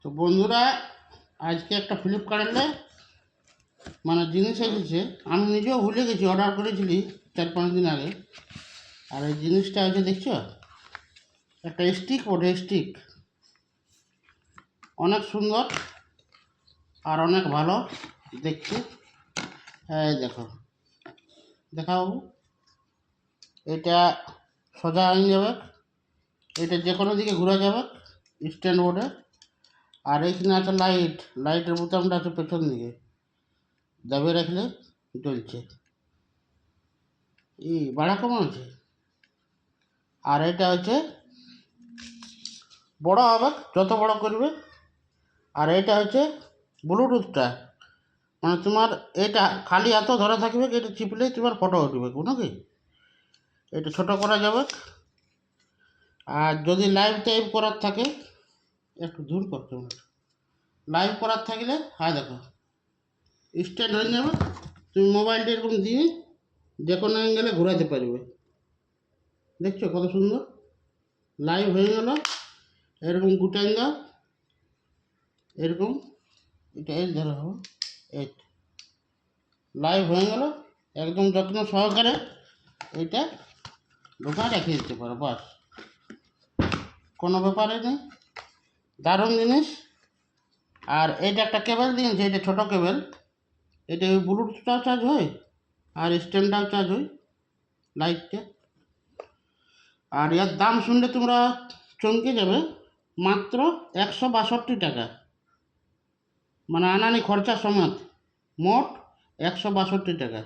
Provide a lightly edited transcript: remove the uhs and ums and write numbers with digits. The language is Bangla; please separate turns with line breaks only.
তো বন্ধুরা, আজকে একটা ফ্লিপকার্টে জিনিস এসেছে। আমি নিজেও ভুলে গেছি, অর্ডার করেছিলি 4-5 দিন আগে। আর এই জিনিসটা হচ্ছে, দেখছো, একটা স্টিক ওঠে, স্টিক অনেক সুন্দর আর অনেক ভালো দেখতে। এই দেখো, দেখাও। এটা সোজা হয়ে যাবে, এটা যে কোনো দিকে ঘুরে যাবে স্ট্যান্ড বোর্ডে। আর এইখানে আছে লাইট, লাইটের বোতামটা আছে পেছন দিকে, দাবিয়ে রাখলে জ্বলছে। ভাড়া কেমন আছে। আর এটা হচ্ছে বড় হবে, যত বড় করবে। আর এটা হচ্ছে ব্লুটুথটা, তোমার এটা খালি এত ধরে থাকবে, এটা চিপলেই তোমার ফটো উঠবে নাকি। এটা ছোট করা যাবে। আর যদি লাইভ টাইপ করার থাকে, একটু দূর করতে হবে, লাইভ করার থাকলে হ্যাঁ দেখো স্ট্যান্ড হয়ে যাবে। তুমি মোবাইলটা এরকম দিয়ে যে কোনো অ্যাঙ্গেলে ঘোরাতে পারবে। দেখছো কত সুন্দর লাইভ হয়ে গেল। এরকম গুটাইন দাও, এরকম এটা এই ধরো, এই লাইভ হয়ে গেল। একদম যত্ন সহকারে এটা ঢোকা রেখে দিতে পারো, বাস, কোনো ব্যাপারে নেই। দারুণ জিনিস। আর এটা একটা কেবল দিয়েছে, এটা ছোটো কেবল। এটা ওই ব্লুটুথটাও চার্জ হয় আর স্ট্যান্ডটাও চার্জ হয়, লাইটটা। আর এর দাম শুনলে তোমরা চমকে যাবে, মাত্র 162 টাকা, আনানি খরচা সমেত মোট 162 টাকা।